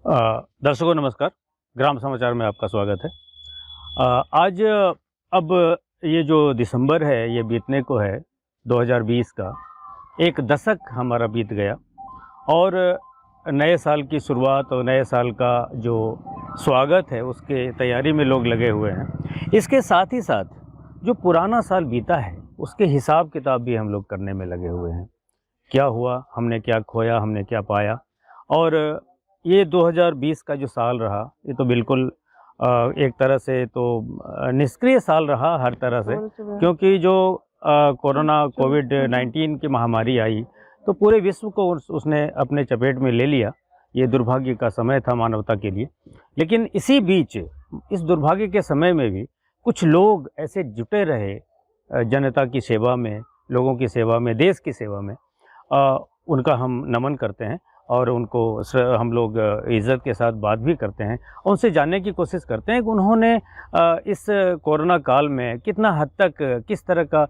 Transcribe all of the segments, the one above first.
दर्शकों नमस्कार। ग्राम समाचार में आपका स्वागत है। आज अब ये जो दिसंबर है ये बीतने को है 2020 का। एक दशक हमारा बीत गया और नए साल की शुरुआत और नए साल का जो स्वागत है उसके तैयारी में लोग लगे हुए हैं। इसके साथ ही साथ जो पुराना साल बीता है उसके हिसाब किताब भी हम लोग करने में लगे हुए हैं। क्या हुआ, हमने क्या खोया, हमने क्या पाया। और ये 2020 का जो साल रहा ये तो बिल्कुल एक तरह से तो निष्क्रिय साल रहा हर तरह से, क्योंकि जो कोरोना कोविड-19 की महामारी आई तो पूरे विश्व को उसने अपने चपेट में ले लिया। ये दुर्भाग्य का समय था मानवता के लिए। लेकिन इसी बीच इस दुर्भाग्य के समय में भी कुछ लोग ऐसे जुटे रहे जनता की सेवा में, लोगों की सेवा में, देश की सेवा में। उनका हम नमन करते हैं और उनको हम लोग इज़्ज़त के साथ बात भी करते हैं, उनसे जानने की कोशिश करते हैं कि उन्होंने इस कोरोना काल में कितना हद तक किस तरह का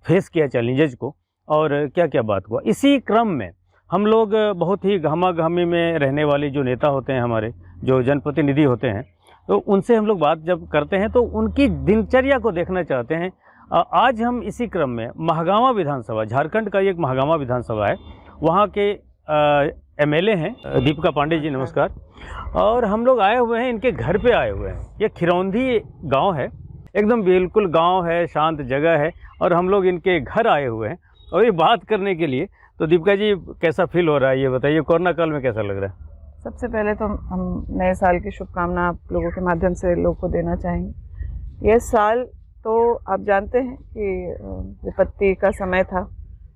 फेस किया चैलेंजेज को और क्या-क्या बात हुआ। इसी क्रम में हम लोग बहुत ही गहमा-गहमी में रहने वाले जो नेता होते हैं, हमारे जो जनप्रतिनिधि होते हैं, तो उनसे हम लोग बात जब करते हैं तो उनकी दिनचर्या को देखना चाहते हैं। आज हम इसी क्रम में महागामा विधानसभा, झारखंड का एक महागामा विधानसभा है, वहाँ के एमएलए हैं दीपिका पांडे जी, नमस्कार। और हम लोग आए हुए हैं, इनके घर पे आए हुए हैं। ये खिरौंधी गांव है, एकदम बिल्कुल गांव है, शांत जगह है और हम लोग इनके घर आए हुए हैं और ये बात करने के लिए। तो दीपिका जी, कैसा फील हो रहा है ये बताइए, कोरोना काल में कैसा लग रहा है? सबसे पहले तो हम नए साल की शुभकामना आप लोगों के माध्यम से लोगों को देना चाहेंगे। यह साल तो आप जानते हैं कि विपत्ति का समय था,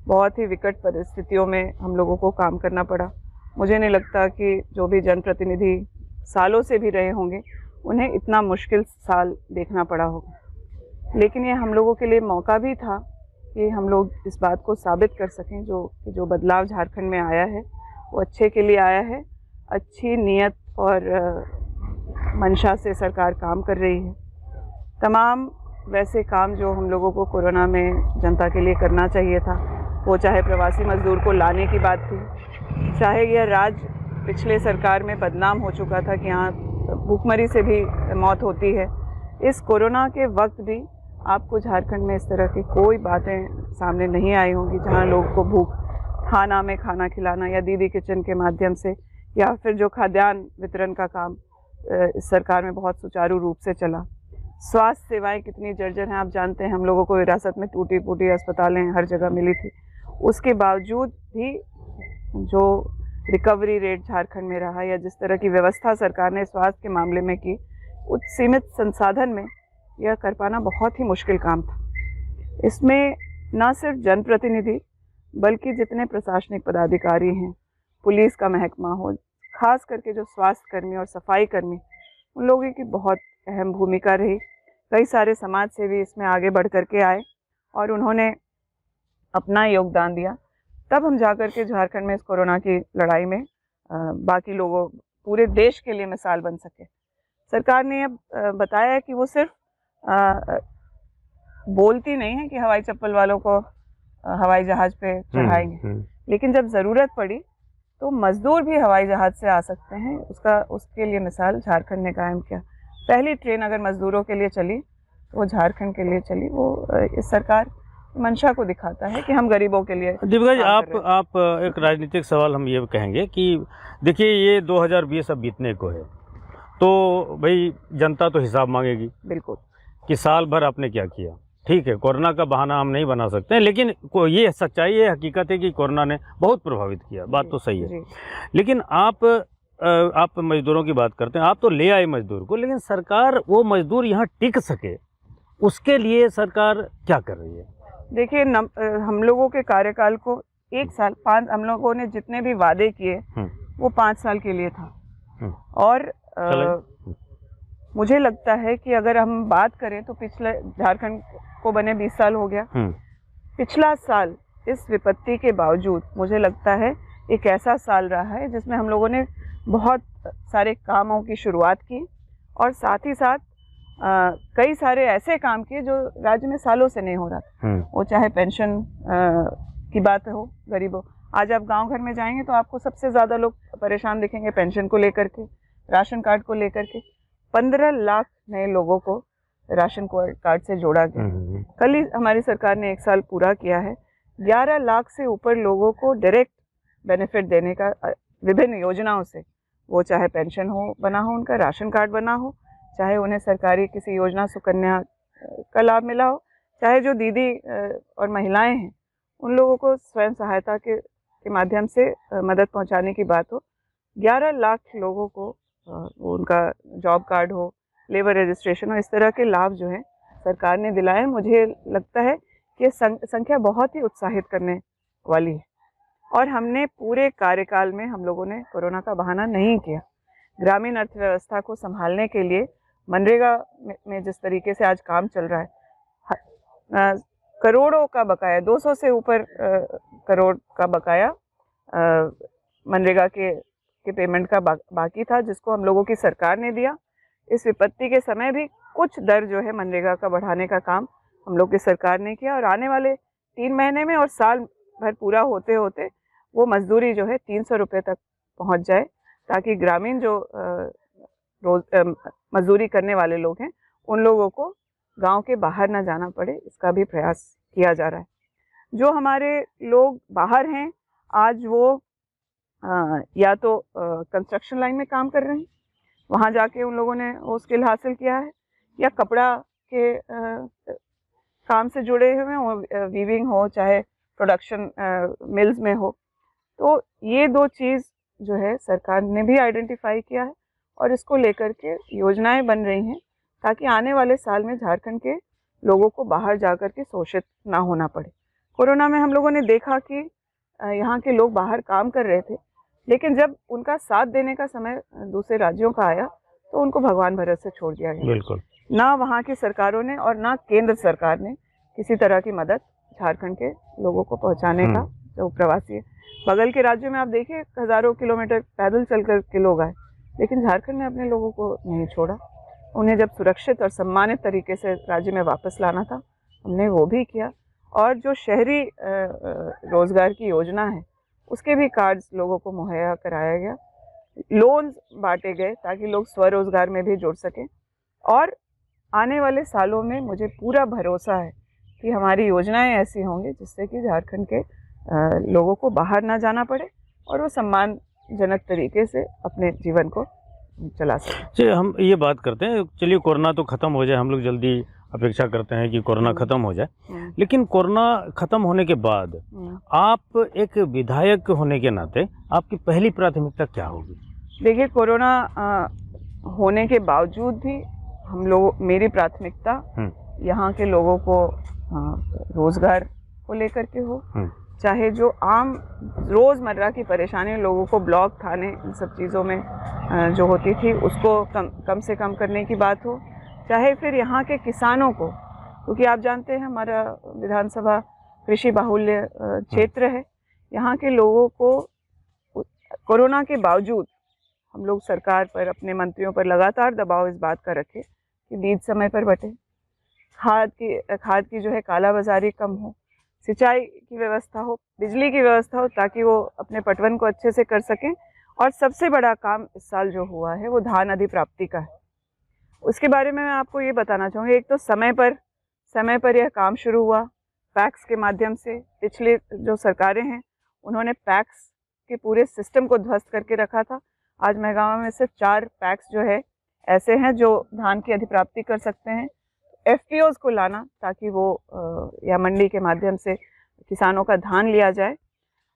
बहुत ही विकट परिस्थितियों में हम लोगों को काम करना पड़ा। मुझे नहीं लगता कि जो भी जनप्रतिनिधि सालों से भी रहे होंगे उन्हें इतना मुश्किल साल देखना पड़ा होगा। लेकिन ये हम लोगों के लिए मौका भी था कि हम लोग इस बात को साबित कर सकें जो बदलाव झारखंड में आया है वो अच्छे के लिए आया है। अच्छी नीयत और मंशा से सरकार काम कर रही है। तमाम वैसे काम जो हम लोगों को कोरोना में जनता के लिए करना चाहिए था, वो चाहे प्रवासी मजदूर को लाने की बात थी, चाहे यह राज्य पिछले सरकार में बदनाम हो चुका था कि यहाँ भूखमरी से भी मौत होती है, इस कोरोना के वक्त भी आपको झारखंड में इस तरह की कोई बातें सामने नहीं आई होंगी जहाँ लोगों को भूख थाना में खाना खिलाना या दीदी किचन के माध्यम से या फिर जो खाद्यान्न वितरण का काम इस सरकार में बहुत सुचारू रूप से चला। स्वास्थ्य सेवाएं कितनी जर्जर हैं आप जानते हैं। हम लोगों को विरासत में टूटी फूटी अस्पतालें हर जगह मिली थी, उसके बावजूद भी जो रिकवरी रेट झारखंड में रहा या जिस तरह की व्यवस्था सरकार ने स्वास्थ्य के मामले में की, उस सीमित संसाधन में यह कर पाना बहुत ही मुश्किल काम था। इसमें न सिर्फ जनप्रतिनिधि बल्कि जितने प्रशासनिक पदाधिकारी हैं, पुलिस का महकमा हो, खास करके जो स्वास्थ्य कर्मी और सफाई कर्मी, उन लोगों की बहुत अहम भूमिका रही। कई सारे समाज सेवी इसमें आगे बढ़ करके आए और उन्होंने अपना योगदान दिया। तब हम जाकर के झारखंड में इस कोरोना की लड़ाई में बाकी लोगों, पूरे देश के लिए मिसाल बन सके। सरकार ने अब बताया है कि वो सिर्फ बोलती नहीं है कि हवाई चप्पल वालों को हवाई जहाज पे चढ़ाएंगे, लेकिन जब ज़रूरत पड़ी तो मजदूर भी हवाई जहाज से आ सकते हैं। उसके लिए मिसाल झारखंड ने कायम किया। पहली ट्रेन अगर मजदूरों के लिए चली तो वो झारखंड के लिए चली। वो इस सरकार मंशा को दिखाता है कि हम गरीबों के लिए। दीपिका जी, आप एक राजनीतिक सवाल हम ये कहेंगे कि देखिए ये 2020 अब बीतने को है, तो भाई जनता तो हिसाब मांगेगी बिल्कुल कि साल भर आपने क्या किया। ठीक है, कोरोना का बहाना हम नहीं बना सकते हैं, लेकिन ये सच्चाई है, हकीकत है कि कोरोना ने बहुत प्रभावित किया, बात तो सही है। लेकिन आप मजदूरों की बात करते हैं, आप तो ले आए मजदूर को, लेकिन सरकार वो मजदूर यहाँ टिक सके उसके लिए सरकार क्या कर रही है? देखिए, हम लोगों के कार्यकाल को 1 साल 5, हम लोगों ने जितने भी वादे किए वो 5 साल के लिए था। और मुझे लगता है कि अगर हम बात करें तो पिछले झारखंड को बने 20 साल हो गया। पिछला साल इस विपत्ति के बावजूद मुझे लगता है एक ऐसा साल रहा है जिसमें हम लोगों ने बहुत सारे कामों की शुरुआत की और साथ ही साथ कई सारे ऐसे काम किए जो राज्य में सालों से नहीं हो रहा था। वो चाहे पेंशन की बात हो गरीबों, आज आप गांव घर में जाएंगे तो आपको सबसे ज़्यादा लोग परेशान दिखेंगे पेंशन को लेकर के, राशन कार्ड को लेकर के। 15 लाख नए लोगों को राशन कार्ड से जोड़ा गया। कल ही हमारी सरकार ने 1 साल पूरा किया है। 11 लाख से ऊपर लोगों को डायरेक्ट बेनिफिट देने का विभिन्न योजनाओं से, वो चाहे पेंशन हो बना हो, उनका राशन कार्ड बना हो, चाहे उन्हें सरकारी किसी योजना सुकन्या का लाभ मिला हो, चाहे जो दीदी और महिलाएं हैं उन लोगों को स्वयं सहायता के माध्यम से मदद पहुंचाने की बात हो। 11 लाख लोगों को उनका जॉब कार्ड हो, लेबर रजिस्ट्रेशन हो, इस तरह के लाभ जो है सरकार ने दिलाए। मुझे लगता है कि ये संख्या बहुत ही उत्साहित करने वाली है। और हमने पूरे कार्यकाल में हम लोगों ने कोरोना का बहाना नहीं किया। ग्रामीण अर्थव्यवस्था को संभालने के लिए मनरेगा में जिस तरीके से आज काम चल रहा है, करोड़ों का बकाया, 200 से ऊपर करोड़ का बकाया मनरेगा के पेमेंट का बाकी था, जिसको हम लोगों की सरकार ने दिया। इस विपत्ति के समय भी कुछ दर जो है मनरेगा का बढ़ाने का काम हम लोग की सरकार ने किया, और आने वाले 3 महीने में और साल भर पूरा होते होते वो मजदूरी जो है 300 रुपये तक पहुंच जाए, ताकि ग्रामीण जो मजदूरी करने वाले लोग हैं उन लोगों को गांव के बाहर ना जाना पड़े। इसका भी प्रयास किया जा रहा है। जो हमारे लोग बाहर हैं आज वो या तो कंस्ट्रक्शन लाइन में काम कर रहे हैं, वहाँ जाके उन लोगों ने वो स्किल हासिल किया है, या कपड़ा के काम से जुड़े हुए हैं, वीविंग हो चाहे प्रोडक्शन मिल्स में हो। तो ये 2 चीज़ जो है सरकार ने भी आइडेंटिफाई किया है और इसको लेकर के योजनाएं बन रही हैं, ताकि आने वाले साल में झारखंड के लोगों को बाहर जाकर के शोषित ना होना पड़े। कोरोना में हम लोगों ने देखा कि यहाँ के लोग बाहर काम कर रहे थे, लेकिन जब उनका साथ देने का समय दूसरे राज्यों का आया तो उनको भगवान भरोसे छोड़ दिया गया। बिल्कुल। ना वहाँ की सरकारों ने और ना केंद्र सरकार ने किसी तरह की मदद झारखंड के लोगों को पहुँचाने का, जो प्रवासी है। बगल के राज्यों में आप देखिए हज़ारों किलोमीटर पैदल चल कर के लोग आए, लेकिन झारखंड ने अपने लोगों को नहीं छोड़ा। उन्हें जब सुरक्षित और सम्मानित तरीके से राज्य में वापस लाना था, हमने वो भी किया। और जो शहरी रोजगार की योजना है उसके भी कार्ड्स लोगों को मुहैया कराया गया, लोन्स बांटे गए ताकि लोग स्वरोजगार में भी जुड़ सकें। और आने वाले सालों में मुझे पूरा भरोसा है कि हमारी योजनाएं ऐसी होंगी जिससे कि झारखंड के लोगों को बाहर ना जाना पड़े और वो सम्मानजनक तरीके से अपने जीवन को चला सकें। चलिए हम ये बात करते हैं, चलिए कोरोना तो ख़त्म हो जाए, हम लोग जल्दी अपेक्षा करते हैं कि कोरोना ख़त्म हो जाए, लेकिन कोरोना ख़त्म होने के बाद आप एक विधायक होने के नाते आपकी पहली प्राथमिकता क्या होगी? देखिए, कोरोना होने के बावजूद भी हम लोग, मेरी प्राथमिकता यहाँ के लोगों को रोज़गार को लेकर के हो, चाहे जो आम रोज़मर्रा की परेशानी लोगों को ब्लॉक, थाने, इन सब चीज़ों में जो होती थी उसको कम से कम करने की बात हो, चाहे फिर यहाँ के किसानों को, क्योंकि आप जानते हैं हमारा विधानसभा कृषि बाहुल्य क्षेत्र है। यहाँ के लोगों को कोरोना के बावजूद हम लोग सरकार पर, अपने मंत्रियों पर लगातार दबाव इस बात का रखें कि बीज समय पर बटे, खाद की जो है कालाबाजारी कम हो, सिंचाई की व्यवस्था हो, बिजली की व्यवस्था हो, ताकि वो अपने पटवन को अच्छे से कर सकें। और सबसे बड़ा काम इस साल जो हुआ है वो धान अधिप्राप्ति का है। उसके बारे में मैं आपको ये बताना चाहूँगी, एक तो समय पर यह काम शुरू हुआ पैक्स के माध्यम से। पिछले जो सरकारें हैं उन्होंने पैक्स के पूरे सिस्टम को ध्वस्त करके रखा था। आज महगामा में सिर्फ 4 पैक्स जो है ऐसे हैं जो धान की अधिप्राप्ति कर सकते हैं। FPOs को लाना ताकि वो या मंडी के माध्यम से किसानों का धान लिया जाए।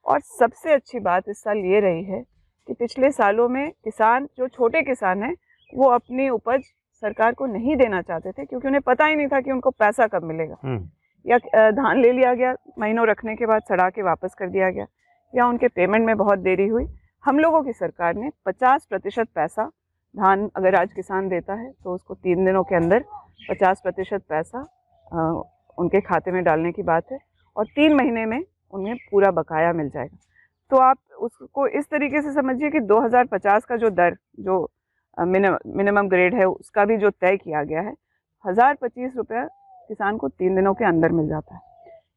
और सबसे अच्छी बात इस साल ये रही है कि पिछले सालों में किसान, जो छोटे किसान हैं, वो अपनी उपज सरकार को नहीं देना चाहते थे क्योंकि उन्हें पता ही नहीं था कि उनको पैसा कब मिलेगा, या धान ले लिया गया, महीनों रखने के बाद सड़ा के वापस कर दिया गया, या उनके पेमेंट में बहुत देरी हुई। हम लोगों की सरकार ने 50% पैसा, धान अगर आज किसान देता है तो उसको 3 दिनों के अंदर 50% पैसा उनके खाते में डालने की बात है, और 3 महीने में उन्हें पूरा बकाया मिल जाएगा। तो आप उसको इस तरीके से समझिए कि 2050 का जो दर, जो मिनिमम ग्रेड है, उसका भी जो तय किया गया है, 1025 रुपया किसान को 3 दिनों के अंदर मिल जाता है।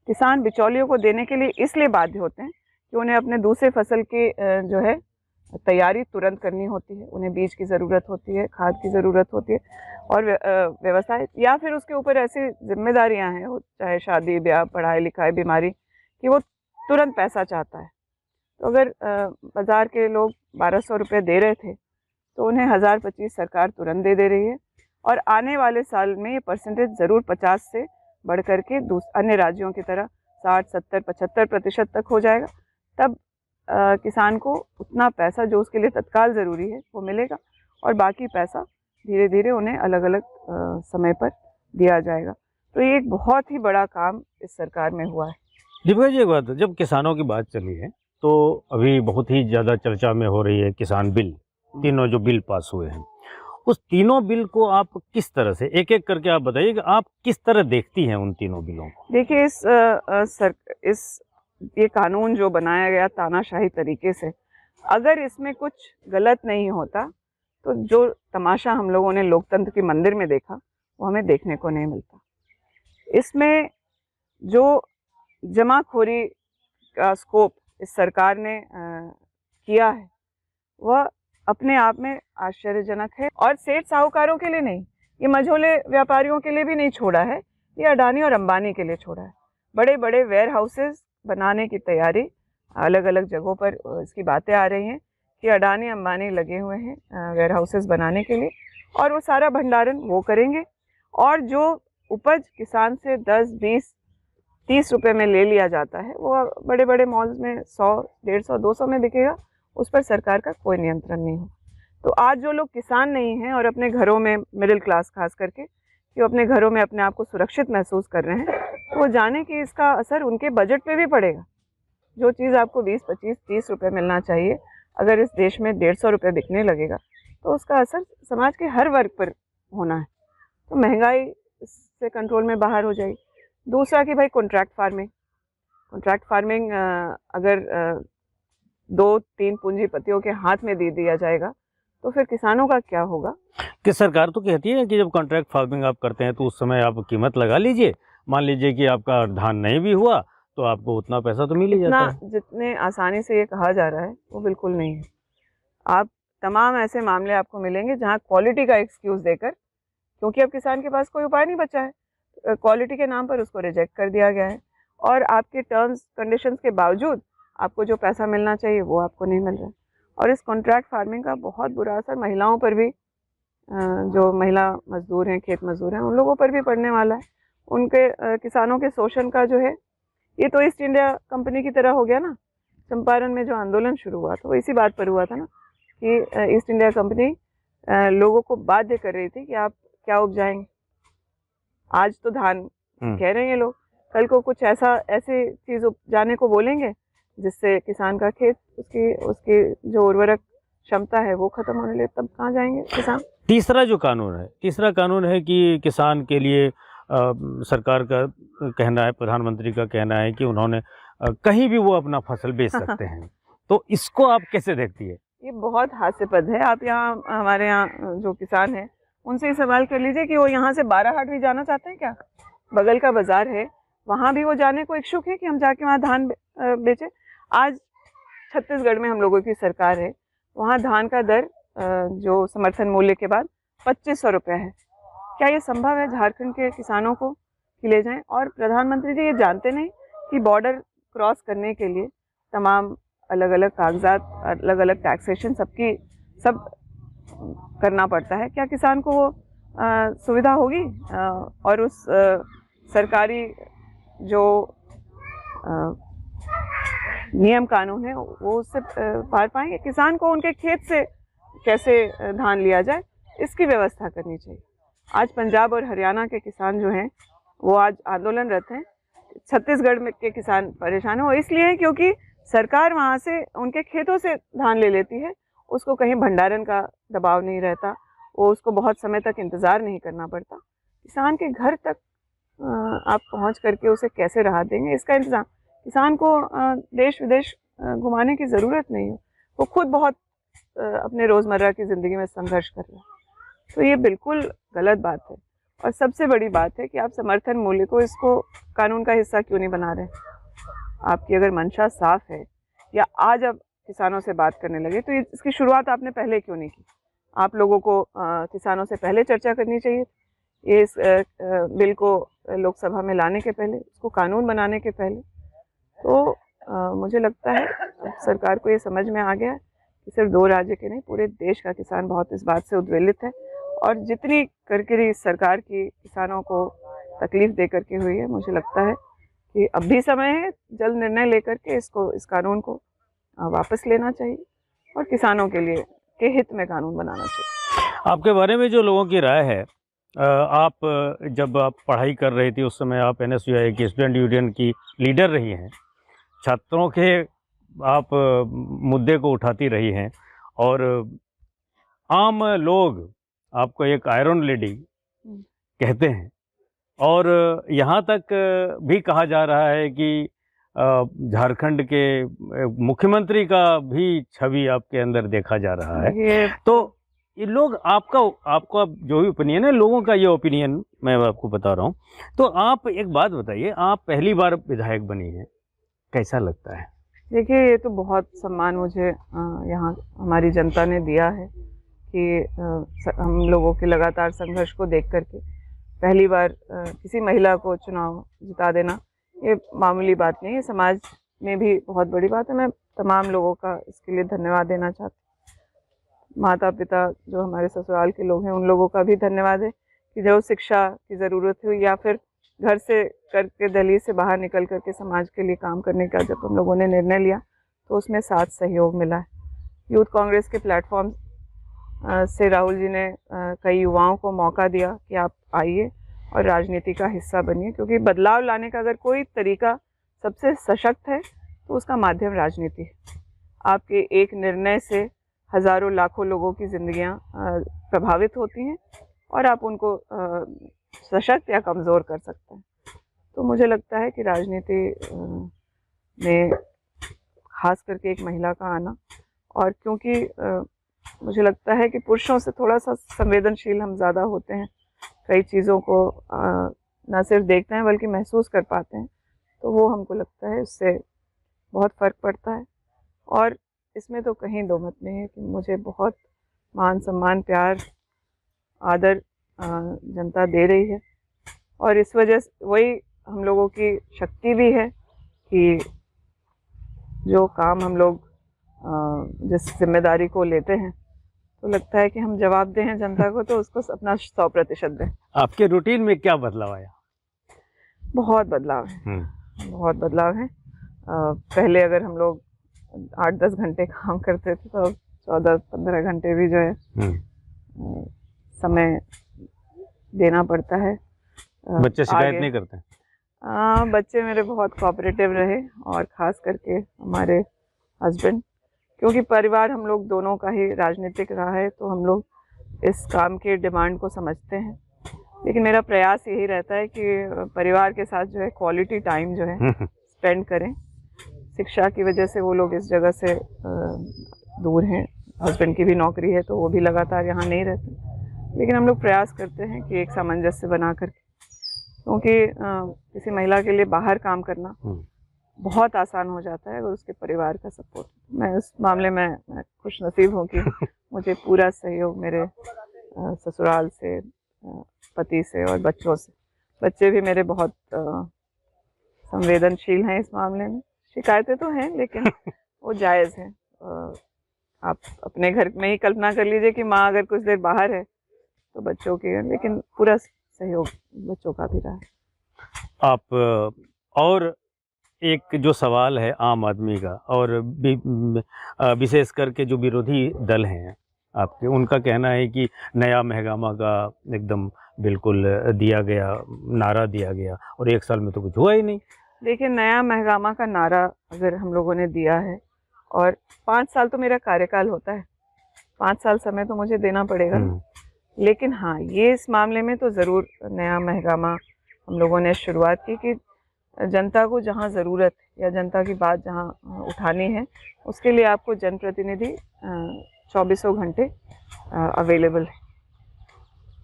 किसान बिचौलियों को देने के लिए इसलिए बाध्य होते हैं कि उन्हें अपने दूसरे फसल की जो है तैयारी तुरंत करनी होती है। उन्हें बीज की ज़रूरत होती है, खाद की ज़रूरत होती है, और व्यवसाय या फिर उसके ऊपर ऐसी जिम्मेदारियां हैं, चाहे शादी ब्याह, पढ़ाई लिखाई, बीमारी, कि वो तुरंत पैसा चाहता है। तो अगर बाज़ार के लोग 1200 रुपये दे रहे थे तो उन्हें 1025 सरकार तुरंत दे रही है, और आने वाले साल में ये परसेंटेज ज़रूर 50 से बढ़ करके अन्य राज्यों की तरह 60, 70, 75% तक हो जाएगा। तब किसान को उतना पैसा जो उसके लिए तत्काल ज़रूरी है वो मिलेगा, और बाकी पैसा धीरे धीरे उन्हें अलग अलग समय पर दिया जाएगा। तो ये एक बहुत ही बड़ा काम इस सरकार में हुआ है। दीपिका जी, एक बात, जब किसानों की बात चली है तो अभी बहुत ही ज़्यादा चर्चा में हो रही है किसान बिल, तीनों जो बिल पास हुए हैं, उस तीनों बिल को आप किस तरह से, एक एक करके आप बताइए कि आप किस तरह देखती हैं उन तीनों बिलों को? देखिए, ये कानून जो बनाया गया तानाशाही तरीके से, अगर इसमें कुछ गलत नहीं होता तो जो तमाशा हम लोगों ने लोकतंत्र के मंदिर में देखा वो हमें देखने को नहीं मिलता। इसमें जो जमाखोरी का स्कोप इस सरकार ने किया है वह अपने आप में आश्चर्यजनक है, और सेठ साहूकारों के लिए नहीं, ये मझोले व्यापारियों के लिए भी नहीं छोड़ा है, ये अडानी और अंबानी के लिए छोड़ा है। बड़े बड़े वेयर हाउसेस बनाने की तैयारी अलग अलग जगहों पर इसकी बातें आ रही हैं कि अडानी अंबानी लगे हुए हैं वेयर हाउसेस बनाने के लिए, और वो सारा भंडारण वो करेंगे, और जो उपज किसान से 10, 20, 30 रुपए में ले लिया जाता है वो बड़े बड़े मॉल्स में 100, 150, 200 में बिकेगा। उस पर सरकार का कोई नियंत्रण नहीं हो। तो आज जो लोग किसान नहीं हैं और अपने घरों में, मिडिल क्लास खास करके, कि वो अपने घरों में अपने आप को सुरक्षित महसूस कर रहे हैं, तो वो जाने कि इसका असर उनके बजट पे भी पड़ेगा। जो चीज़ आपको 20, 25, 30 रुपये मिलना चाहिए, अगर इस देश में 150 रुपये बिकने लगेगा तो उसका असर समाज के हर वर्ग पर होना है। तो महंगाई इससे कंट्रोल में बाहर हो जाएगी। दूसरा कि भाई कॉन्ट्रैक्ट फार्मिंग अगर 2-3 पूंजीपतियों के हाथ में दे दिया जाएगा तो फिर किसानों का क्या होगा? कि सरकार तो कहती है कि जब कॉन्ट्रैक्ट फार्मिंग आप करते हैं तो उस समय आप कीमत लगा लीजिए, मान लीजिए कि आपका धान नहीं भी हुआ तो आपको उतना पैसा तो मिल ही जाता है। जितने आसानी से ये कहा जा रहा है वो बिल्कुल नहीं है। आप तमाम ऐसे मामले आपको मिलेंगे जहाँ क्वालिटी का एक्सक्यूज़ देकर, क्योंकि अब किसान के पास कोई उपाय नहीं बचा है, क्वालिटी के नाम पर उसको रिजेक्ट कर दिया गया है, और आपके टर्म्स कंडीशंस के बावजूद आपको जो पैसा मिलना चाहिए वो आपको नहीं मिल रहा है। और इस कॉन्ट्रैक्ट फार्मिंग का बहुत बुरा असर महिलाओं पर भी, जो महिला मजदूर हैं, खेत मजदूर हैं, उन लोगों पर भी पड़ने वाला है। उनके किसानों के शोषण का जो है, ये तो ईस्ट इंडिया कंपनी की तरह हो गया ना। चंपारण में जो आंदोलन शुरू हुआ था वो इसी बात पर हुआ था ना, कि ईस्ट इंडिया कंपनी लोगों को बाध्य कर रही थी कि आप क्या उपजाएंगे। आज तो धान कह रहे हैं लोग, कल को कुछ ऐसी चीज़ उपजाने को बोलेंगे जिससे किसान का खेत, उसकी जो उर्वरक क्षमता है वो खत्म होने लगे, तब कहाँ जाएंगे किसान? तीसरा कानून है कि किसान के लिए सरकार का कहना है, प्रधानमंत्री का कहना है कि उन्होंने कहीं भी वो अपना फसल बेच सकते हैं। तो इसको आप कैसे देखती है? ये बहुत हास्यास्पद है। आप यहाँ, हमारे यहाँ जो किसान हैं उनसे सवाल कर लीजिए कि वो यहाँ से बाराहाट भी जाना चाहते हैं क्या? बगल का बाजार है, वहाँ भी वो जाने को इच्छुक है कि हम जाके वहाँ धान बेचें। आज छत्तीसगढ़ में हम लोगों की सरकार है, वहाँ धान का दर जो समर्थन मूल्य के बाद 2500 रुपये है। क्या ये संभव है झारखंड के किसानों को कि ले जाएं? और प्रधानमंत्री जी ये जानते नहीं कि बॉर्डर क्रॉस करने के लिए तमाम अलग अलग कागजात, अलग अलग टैक्सेशन सब करना पड़ता है। क्या किसान को वो सुविधा होगी? और उस सरकारी जो नियम कानून है वो उससे पार पाएंगे? किसान को उनके खेत से कैसे धान लिया जाए, इसकी व्यवस्था करनी चाहिए। आज पंजाब और हरियाणा के किसान जो हैं वो आज आंदोलनरत हैं। छत्तीसगढ़ में के किसान परेशान हैं, वो इसलिए क्योंकि सरकार वहाँ से उनके खेतों से धान ले लेती है, उसको कहीं भंडारण का दबाव नहीं रहता, वो उसको बहुत समय तक इंतज़ार नहीं करना पड़ता। किसान के घर तक आप पहुँच करके उसे कैसे राहत देंगे, इसका इंतज़ाम किसान को देश विदेश घुमाने की ज़रूरत नहीं है। वो खुद बहुत अपने रोज़मर्रा की ज़िंदगी में संघर्ष कर रहा है। तो ये बिल्कुल गलत बात है। और सबसे बड़ी बात है कि आप समर्थन मूल्य को, इसको कानून का हिस्सा क्यों नहीं बना रहे? आपकी अगर मंशा साफ है या आज अब किसानों से बात करने लगे, तो इसकी शुरुआत आपने पहले क्यों नहीं की? आप लोगों को किसानों से पहले चर्चा करनी चाहिए। ये इस बिल को लोकसभा में लाने के पहले, उसको कानून बनाने के पहले। तो मुझे लगता है अब सरकार को ये समझ में आ गया है कि सिर्फ 2 राज्य के नहीं, पूरे देश का किसान बहुत इस बात से उद्वेलित है। और जितनी करकरी इस सरकार की किसानों को तकलीफ दे करके हुई है, मुझे लगता है कि अब भी समय है जल्द निर्णय लेकर के इस कानून को वापस लेना चाहिए और किसानों के लिए के हित में कानून बनाना चाहिए। आपके बारे में जो लोगों की राय है, आप जब आप पढ़ाई कर रही थी उस समय आप NSUI की स्टूडेंट यूनियन की लीडर रही हैं, छात्रों के आप मुद्दे को उठाती रही हैं और आम लोग आपको एक आयरन लेडी कहते हैं और यहाँ तक भी कहा जा रहा है कि झारखंड के मुख्यमंत्री का भी छवि आपके अंदर देखा जा रहा है। तो ये लोग आपका जो भी ओपिनियन है, लोगों का ये ओपिनियन मैं आपको बता रहा हूँ। तो आप एक बात बताइए, आप पहली बार विधायक बनी हैं, कैसा लगता है? देखिए, ये तो बहुत सम्मान मुझे यहाँ हमारी जनता ने दिया है कि हम लोगों के लगातार संघर्ष को देख करके पहली बार किसी महिला को चुनाव जिता देना ये मामूली बात नहीं है, समाज में भी बहुत बड़ी बात है। मैं तमाम लोगों का इसके लिए धन्यवाद देना चाहती हूँ। माता पिता जो हमारे ससुराल के लोग हैं, उन लोगों का भी धन्यवाद है कि जो शिक्षा की ज़रूरत हुई या फिर घर से करके दहलीज से बाहर निकल करके समाज के लिए काम करने का जब हम लोगों ने निर्णय लिया तो उसमें साथ सहयोग मिला है। यूथ कांग्रेस के प्लेटफॉर्म से राहुल जी ने कई युवाओं को मौका दिया कि आप आइए और राजनीति का हिस्सा बनिए, क्योंकि बदलाव लाने का अगर कोई तरीका सबसे सशक्त है तो उसका माध्यम राजनीति है। आपके एक निर्णय से हज़ारों लाखों लोगों की ज़िंदगियां प्रभावित होती हैं और आप उनको सशक्त या कमज़ोर कर सकते हैं। तो मुझे लगता है कि राजनीति में खास करके एक महिला का आना, और क्योंकि मुझे लगता है कि पुरुषों से थोड़ा सा संवेदनशील हम ज़्यादा होते हैं, कई चीज़ों को न सिर्फ देखते हैं बल्कि महसूस कर पाते हैं, तो वो हमको लगता है उससे बहुत फ़र्क पड़ता है। और इसमें तो कहीं दो मत नहीं है कि मुझे बहुत मान सम्मान प्यार आदर जनता दे रही है, और इस वजह से वही हम लोगों की शक्ति भी है कि जो काम हम लोग जिस जिम्मेदारी को लेते हैं तो लगता है कि हम जवाब दें जनता को तो उसको अपना 100% दें। आपके रूटीन में क्या बदलाव आया? बहुत बदलाव है, बहुत बदलाव है। पहले अगर हम लोग 8-10 घंटे काम करते थे तो 14-15 घंटे भी जो है समय देना पड़ता है। बच्चे शिकायत नहीं करते? बच्चे मेरे बहुत कोऑपरेटिव रहे, और ख़ास करके हमारे हस्बैंड, क्योंकि परिवार हम लोग दोनों का ही राजनीतिक रहा है तो हम लोग इस काम के डिमांड को समझते हैं। लेकिन मेरा प्रयास यही रहता है कि परिवार के साथ जो है क्वालिटी टाइम जो है स्पेंड करें। शिक्षा की वजह से वो लोग इस जगह से दूर हैं, हस्बैंड की भी नौकरी है तो वो भी लगातार यहाँ नहीं रहते, लेकिन हम लोग प्रयास करते हैं कि एक सामंजस्य बना करके, क्योंकि किसी महिला के लिए बाहर काम करना बहुत आसान हो जाता है अगर उसके परिवार का सपोर्ट। मैं उस मामले में मैं खुश नसीब हूँ कि मुझे पूरा सहयोग मेरे ससुराल से, पति से और बच्चों से। बच्चे भी मेरे बहुत संवेदनशील हैं इस मामले में। शिकायतें तो हैं लेकिन वो जायज़ हैं। आप अपने घर में ही कल्पना कर लीजिए कि माँ अगर कुछ देर बाहर है तो बच्चों के, लेकिन पूरा सहयोग बच्चों का भी रहा है। आप और एक जो सवाल है आम आदमी का, और विशेष करके जो विरोधी दल हैं आपके, उनका कहना है कि नया महंगामा का एकदम बिल्कुल दिया गया, नारा दिया गया, और 1 साल में तो कुछ हुआ ही नहीं। देखिए, नया महंगामा का नारा अगर हम लोगों ने दिया है, और 5 साल तो मेरा कार्यकाल होता है, 5 साल समय तो मुझे देना पड़ेगा। लेकिन हाँ, ये इस मामले में तो ज़रूर नया महंगामा हम लोगों ने शुरुआत की कि जनता को जहाँ ज़रूरत या जनता की बात जहाँ उठानी है उसके लिए आपको जनप्रतिनिधि 24 घंटे अवेलेबल है।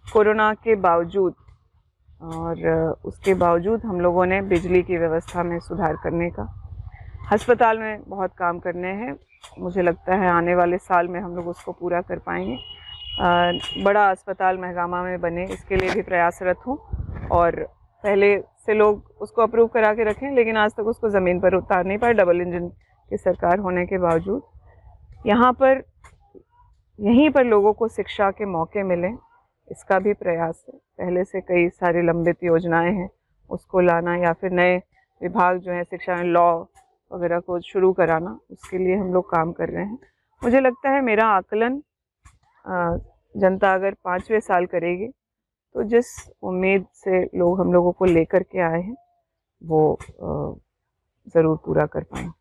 कोरोना के बावजूद और उसके बावजूद हम लोगों ने बिजली की व्यवस्था में सुधार करने का, अस्पताल में बहुत काम करने हैं। मुझे लगता है आने वाले साल में हम लोग उसको पूरा कर पाएंगे। बड़ा अस्पताल महगामा में बने, इसके लिए भी प्रयासरत हूँ। और पहले से लोग उसको अप्रूव करा के रखें, लेकिन आज तक उसको ज़मीन पर उतार नहीं पाए, डबल इंजन की सरकार होने के बावजूद। यहाँ पर यहीं पर लोगों को शिक्षा के मौके मिलें, इसका भी प्रयास है। पहले से कई सारी लंबित योजनाएं हैं, उसको लाना या फिर नए विभाग जो है शिक्षा में लॉ वगैरह को शुरू कराना, उसके लिए हम लोग काम कर रहे हैं। मुझे लगता है मेरा आकलन जनता अगर 5वें साल करेगी तो जिस उम्मीद से लोग हम लोगों को लेकर के आए हैं वो ज़रूर पूरा कर पाएंगे।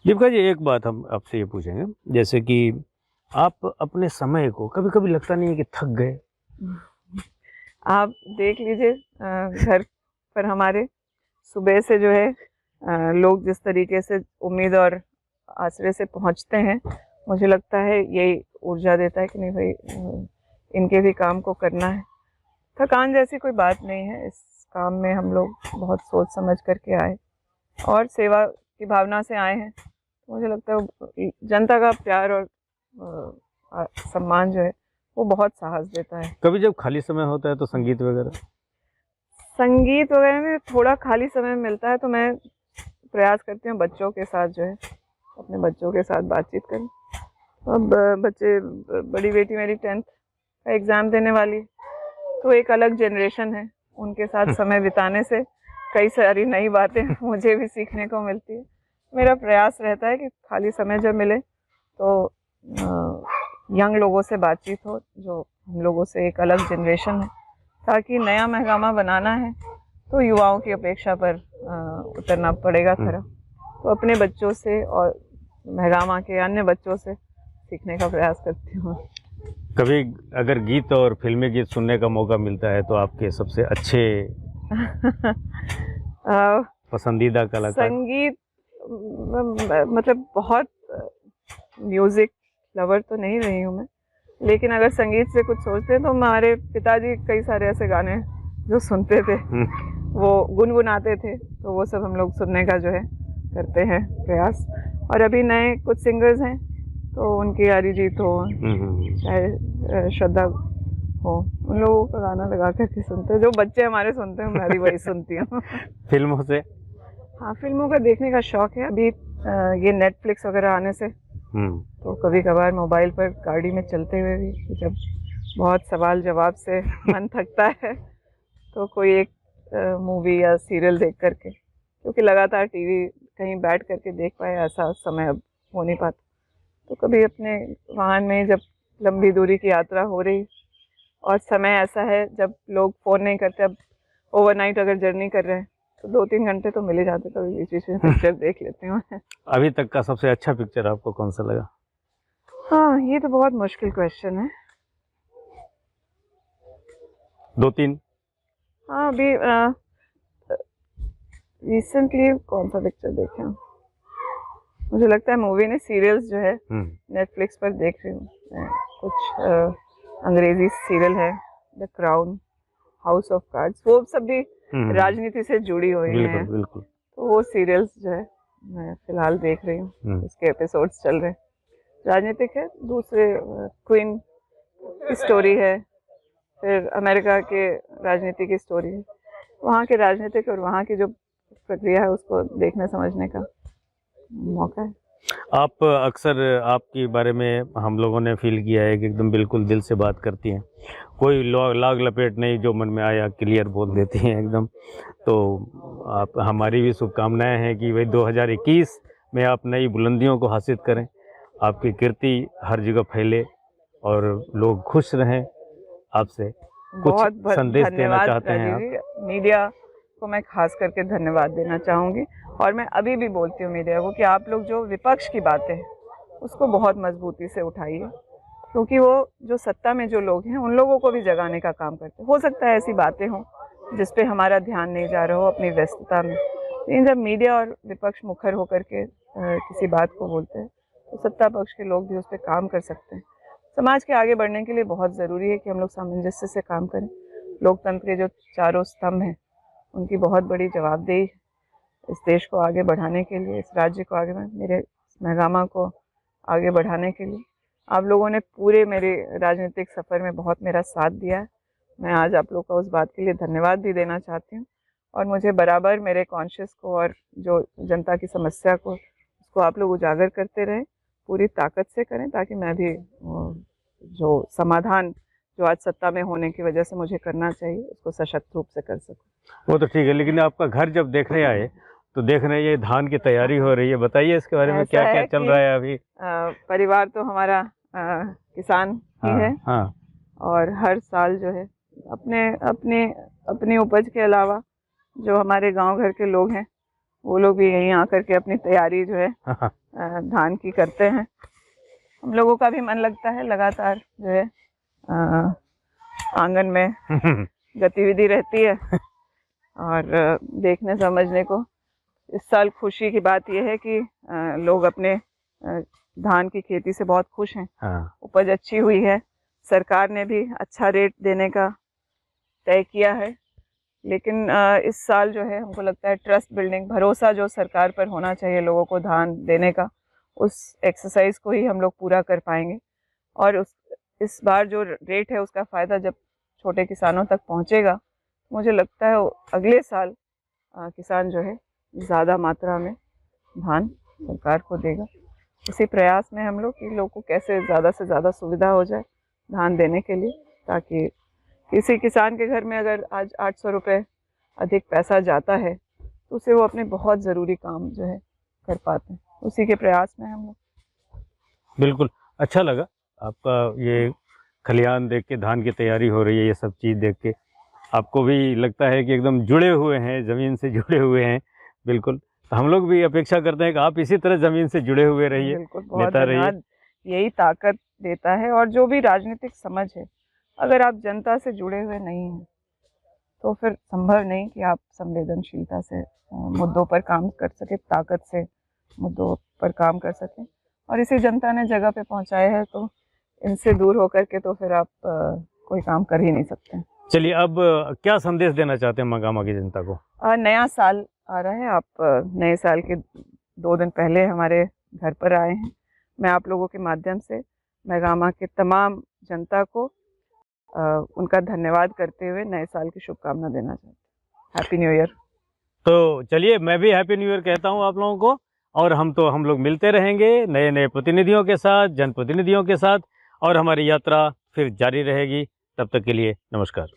दीपिका जी, एक बात हम आपसे ये पूछेंगे, जैसे कि आप अपने समय को कभी कभी लगता नहीं है कि थक गए? आप देख लीजिए घर पर हमारे सुबह से जो है लोग जिस तरीके से उम्मीद और आसरे से पहुंचते हैं, मुझे लगता है यही ऊर्जा देता है कि नहीं भाई इनके भी काम को करना है। थकान जैसी कोई बात नहीं है। इस काम में हम लोग बहुत सोच समझ करके आए और सेवा की भावना से आए हैं। मुझे लगता है जनता का प्यार और सम्मान जो है वो बहुत साहस देता है। कभी जब खाली समय होता है तो संगीत वगैरह में थोड़ा खाली समय मिलता है तो मैं प्रयास करती हूँ बच्चों के साथ जो है अपने बच्चों के साथ बातचीत करें। अब बच्चे, बड़ी बेटी मेरी 10th का एग्ज़ाम देने वाली, तो एक अलग जनरेशन है, उनके साथ समय बिताने से कई सारी नई बातें मुझे भी सीखने को मिलती है। मेरा प्रयास रहता है कि खाली समय जब मिले तो यंग लोगों से बातचीत हो, जो हम लोगों से एक अलग जनरेशन है, ताकि नया महगामा बनाना है तो युवाओं की अपेक्षा पर उतरना पड़ेगा खरा। तो अपने बच्चों से और महगामा के अन्य बच्चों से सीखने का प्रयास करती हूँ। कभी अगर गीत और फिल्मी गीत सुनने का मौका मिलता है तो आपके सबसे अच्छे पसंदीदा कलाकार? संगीत मतलब बहुत म्यूज़िक लवर तो नहीं रही हूँ मैं, लेकिन अगर संगीत से कुछ सोचते हैं तो हमारे पिताजी कई सारे ऐसे गाने जो सुनते थे वो गुनगुनाते थे, तो वो सब हम लोग सुनने का जो है करते हैं प्रयास। और अभी नए कुछ सिंगर्स हैं तो उनकी अरिजीत हो चाहे श्रद्धा हो, उन लोगों का गाना लगा करके सुनते हैं। जो बच्चे हमारे सुनते हैं मैं भी वही सुनती हूँ। फिल्मों से? हाँ, फिल्मों का देखने का शौक है। अभी ये नेटफ्लिक्स वगैरह आने से तो कभी कभार मोबाइल पर गाड़ी में चलते हुए भी जब बहुत सवाल जवाब से मन थकता है तो कोई एक मूवी या सीरियल देख करके, क्योंकि लगातार टीवी कहीं बैठ करके देख पाए ऐसा समय अब हो नहीं पाता, तो कभी अपने वाहन में जब लंबी दूरी की यात्रा हो रही और समय ऐसा है जब लोग फ़ोन नहीं करते, अब ओवरनाइट अगर जर्नी कर रहे हैं तो 2-3 घंटे तो मिल ही जाते, कभी बीच बीच में पिक्चर देख लेती हूँ। अभी तक का सबसे अच्छा पिक्चर आपको कौन सा लगा? हाँ, ये तो बहुत मुश्किल क्वेश्चन है। 2-3? हाँ, अभी रिसेंटली कौन सा पिक्चर देखे हैं? मुझे लगता है मूवी ने सीरियल्स जो है नेटफ्लिक्स पर देख रही हूँ। कुछ अंग्रेजी सीरियल है, the crown, house of cards, वो सब भी राजनीति से जुड़ी हुई हैं। बिल्कुल। तो वो सीरियल्स जो है मैं फिलहाल देख रही हूँ, उसके एपिसोड्स चल रहे हैं। राजनीतिक है, दूसरे क्वीन की स्टोरी है, फिर अमेरिका के राजनीति की स्टोरी है। वहाँ के राजनीतिक और वहाँ की जो प्रक्रिया है उसको देखने समझने का मौका है। आप अक्सर आपके बारे में हम लोगों ने फील किया है कि एकदम बिल्कुल दिल से बात करती हैं, कोई लाग लपेट नहीं, जो मन में आया क्लियर बोल देती हैं एकदम। तो आप, हमारी भी शुभकामनाएं हैं कि भाई 2021 में आप नई बुलंदियों को हासिल करें, आपकी कीर्ति हर जगह फैले और लोग खुश रहें। आपसे कुछ संदेश देना चाहते हैं आप? मीडिया को मैं खास करके धन्यवाद देना चाहूँगी, और मैं अभी भी बोलती हूँ मीडिया को कि आप लोग जो विपक्ष की बातें उसको बहुत मजबूती से उठाइए, क्योंकि वो जो सत्ता में जो लोग हैं उन लोगों को भी जगाने का काम करते हैं। हो सकता है ऐसी बातें हों जिस पे हमारा ध्यान नहीं जा रहा हो अपनी व्यस्तता में, लेकिन जब मीडिया और विपक्ष मुखर होकर के किसी बात को बोलते हैं तो सत्ता पक्ष के लोग भी उस पर काम कर सकते हैं। समाज के आगे बढ़ने के लिए बहुत ज़रूरी है कि हम लोग सामंजस्य से काम करें। लोकतंत्र के जो चारों स्तंभ हैं उनकी बहुत बड़ी जवाबदेही इस देश को आगे बढ़ाने के लिए, इस राज्य को आगे, मेरे महगामा को आगे बढ़ाने के लिए आप लोगों ने पूरे मेरे राजनीतिक सफ़र में बहुत मेरा साथ दिया है। मैं आज आप लोग का उस बात के लिए धन्यवाद भी देना चाहती हूँ, और मुझे बराबर मेरे कॉन्शियस को और जो जनता की समस्या को उसको आप लोग उजागर करते रहें, पूरी ताकत से करें, ताकि मैं भी जो समाधान जो आज सत्ता में होने की वजह से मुझे करना चाहिए उसको सशक्त रूप से कर सकूं। वो तो ठीक है, लेकिन आपका घर जब देखने आए तो देख रहे हैं ये धान की तैयारी हो रही है, बताइए इसके बारे में, क्या क्या चल रहा है अभी? परिवार तो हमारा किसान ही है। हाँ। और हर साल जो है अपनी उपज के अलावा जो हमारे गांव घर के लोग हैं वो लोग भी यहीं आकर के अपनी तैयारी जो है धान की करते हैं। हम लोगों का भी मन लगता है, लगातार जो है आंगन में गतिविधि रहती है और देखने समझने को। इस साल खुशी की बात यह है कि लोग अपने धान की खेती से बहुत खुश हैं। हाँ। उपज अच्छी हुई है, सरकार ने भी अच्छा रेट देने का तय किया है, लेकिन इस साल जो है हमको लगता है ट्रस्ट बिल्डिंग, भरोसा जो सरकार पर होना चाहिए लोगों को धान देने का, उस एक्सरसाइज को ही हम लोग पूरा कर पाएंगे। और इस बार जो रेट है उसका फ़ायदा जब छोटे किसानों तक पहुंचेगा, मुझे लगता है अगले साल किसान जो है ज़्यादा मात्रा में धान सरकार को देगा। इसी प्रयास में हम लोग कि लोगों को कैसे ज़्यादा से ज़्यादा सुविधा हो जाए धान देने के लिए, ताकि किसी किसान के घर में अगर आज 800 रुपये अधिक पैसा जाता है तो उसे वो अपने बहुत ज़रूरी काम जो है कर पाते हैं। उसी के प्रयास में हम लोग। बिल्कुल अच्छा लगा आपका ये खलिहान देख के, धान की तैयारी हो रही है, ये सब चीज़ देख के आपको भी लगता है कि एकदम जुड़े हुए हैं, ज़मीन से जुड़े हुए हैं। बिल्कुल, तो हम लोग भी अपेक्षा करते हैं कि आप इसी तरह ज़मीन से जुड़े हुए रहिए, बहुत धन्यवाद। यही ताकत देता है। और जो भी राजनीतिक समझ है, अगर आप जनता से जुड़े हुए नहीं हैं तो फिर संभव नहीं कि आप संवेदनशीलता से मुद्दों पर काम कर सके, ताकत से मुद्दों पर काम कर सकें। और इसे जनता ने जगह पे पहुंचाया है, तो इनसे दूर होकर के तो फिर आप कोई काम कर ही नहीं सकते। चलिए, अब क्या संदेश देना चाहते हैं महगामा की जनता को? नया साल आ रहा है, आप नए साल के 2 दिन पहले हमारे घर पर आए हैं। मैं आप लोगों के माध्यम से महगामा के तमाम जनता को उनका धन्यवाद करते हुए नए साल की शुभकामना देना चाहती हूँ। Happy new year. तो चलिए, मैं भी हैप्पी न्यू ईयर कहता हूँ आप लोगों को, और हम लोग मिलते रहेंगे नए नए प्रतिनिधियों के साथ, जनप्रतिनिधियों के साथ, और हमारी यात्रा फिर जारी रहेगी। तब तक के लिए नमस्कार।